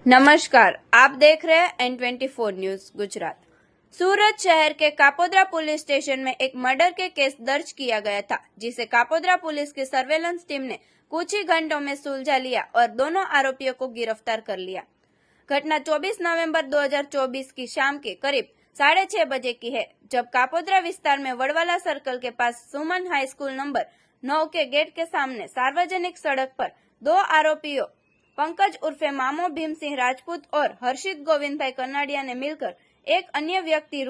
नमस्कार, आप देख रहे हैं N24 न्यूज गुजरात। सूरत शहर के कापोद्रा पुलिस स्टेशन में एक मर्डर के केस दर्ज किया गया था, जिसे कापोद्रा पुलिस की सर्वेलेंस टीम ने कुछ ही घंटों में सुलझा लिया और दोनों आरोपियों को गिरफ्तार कर लिया। घटना 24 नवंबर 2024 की शाम के करीब 6:30 बजे की है, जब कापोद्रा विस्तार में वड़वाला सर्कल के पास सुमन हाई स्कूल नंबर 9 के गेट के सामने सार्वजनिक सड़क पर दो आरोपियों पंकज उर्फे मामो भीम सिंह राजपूत और हर्षित गोविंदभाई कनाडिया ने मिलकर एक अन्य व्यक्ति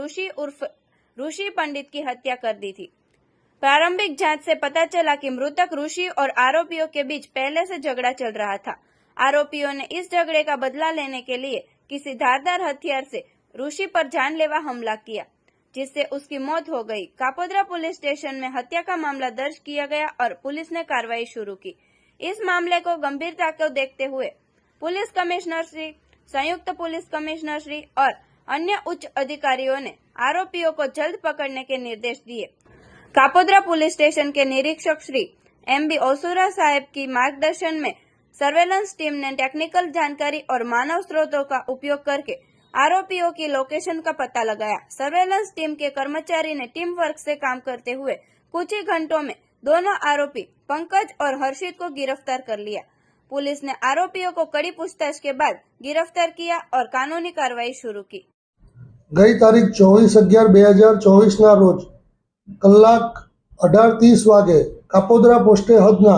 ऋषि पंडित की हत्या कर दी थी। प्रारंभिक जांच से पता चला कि मृतक ऋषि और आरोपियों के बीच पहले से झगड़ा चल रहा था। आरोपियों ने इस झगड़े का बदला लेने के लिए किसी धारदार हथियार से ऋषि पर जानलेवा हमला किया, जिससे उसकी मौत हो गई। कापोद्रा पुलिस स्टेशन में हत्या का मामला दर्ज किया गया और पुलिस ने कार्रवाई शुरू की। इस मामले को गंभीरता को देखते हुए पुलिस कमिश्नर श्री, संयुक्त पुलिस कमिश्नर श्री और अन्य उच्च अधिकारियों ने आरोपियों को जल्द पकड़ने के निर्देश दिए। कापोद्रा पुलिस स्टेशन के निरीक्षक श्री MB ओसुरा साहब की मार्गदर्शन में सर्वेलेंस टीम ने टेक्निकल जानकारी और मानव स्रोतों का उपयोग करके आरोपियों की लोकेशन का पता लगाया। सर्वेलेंस टीम के कर्मचारी ने टीम वर्क से काम करते हुए कुछ ही घंटों में दोनों आरोपी पंकज और हर्षित को गिरफ्तार कर लिया। पुलिस ने आरोपियों को कड़ी पूछताछ के बाद गिरफ्तार किया और कानूनी कार्रवाई शुरू की। गई तारीख 24/11/2024 ના રોજ કલાક 18:30 વાગે કાપોદ્રા પોસ્ટે હદના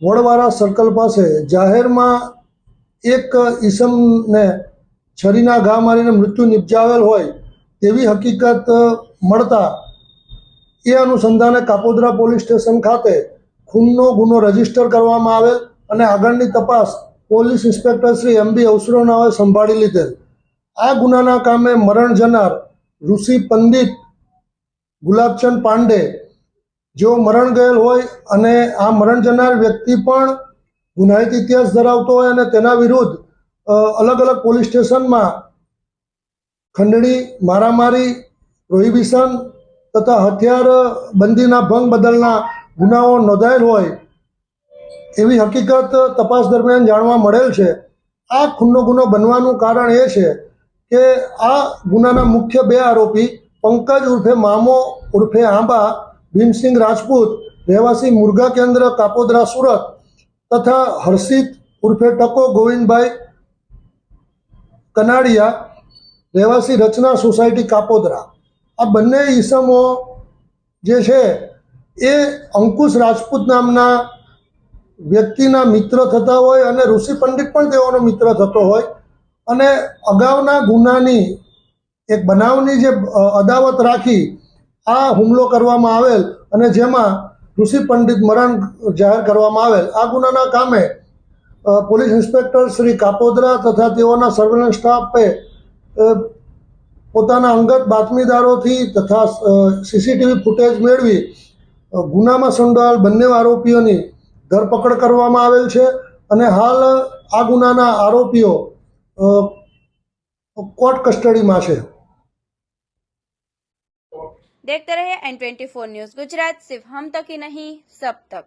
વડવાળા સર્કલ પાસે જાહેરમાં એક ઈસમને છરીના ઘા મારીને મૃત્યુ નિપજાવેલ હોય તેવી હકીકત મળતા એ અનુસંધાને કાપોદ્રા પોલીસ સ્ટેશન ખાતે ખૂનનો ગુનો રજીસ્ટર કરવામાં આવેલ અને આગળની તપાસ પોલીસ ઇન્સ્પેક્ટર શ્રી MB ઓસુરાનાઓએ સંભાળી લીધેલ। આ ગુનાના કામે મરણ જનાર ઋષિ પંડિત ગુલાબચંદ પાંડે જેઓ મરણ ગયેલ હોય અને આ મરણ જનાર વ્યક્તિ પણ ગુનાહિત ઇતિહાસ ધરાવતો હોય અને તેના વિરુદ્ધ અલગ અલગ પોલીસ સ્ટેશનમાં ખંડણી, મારામારી, પ્રોહિબિશન તથા હથિયાર બંધીના ભંગ બદલના ગુનાઓ નોંધાયેલ હોય એવી હકીકત તપાસ દરમિયાન જાણવા મળેલ છે। આ ખૂનનો ગુનો બનવાનું કારણ એ છે કે આ ગુનાના મુખ્ય બે આરોપી પંકજ ઉર્ફે મામો ઉર્ફે આંબા ભીમસિંહ રાજપૂત રહેવાસી મુરઘા કેન્દ્ર કાપોદ્રા સુરત તથા હર્ષિત ઉર્ફે ટકો ગોવિંદભાઈ કનાડિયા રહેવાસી રચના સોસાયટી કાપોદ્રા, આ બંને ઈસમો જે છે એ અંકુશ રાજપૂત નામના વ્યક્તિના મિત્ર થતા હોય અને ઋષિ પંડિત પણ તેઓનો મિત્ર થતો હોય અને અગાઉના ગુનાની એક બનાવની જે અદાવત રાખી આ હુમલો કરવામાં આવેલ અને જેમાં ઋષિ પંડિત મરણ જાહેર કરવામાં આવેલ। આ ગુનાના કામે પોલીસ ઇન્સ્પેક્ટર શ્રી કાપોદ્રા તથા તેઓના સર્વેલન્સ સ્ટાફે પોતાના અંગત બાતમીદારોથી તથા CCTV ફૂટેજ મેળવી ગુનામાં સંડોવાયેલ બંને આરોપીઓની ધરપકડ કરવામાં આવેલ છે અને હાલ આ ગુનાના આરોપીઓ કોર્ટ કસ્ટડીમાં છે। देखते रहे N24 न्यूज गुजरात, सिर्फ हम तक ही नहीं सब तक।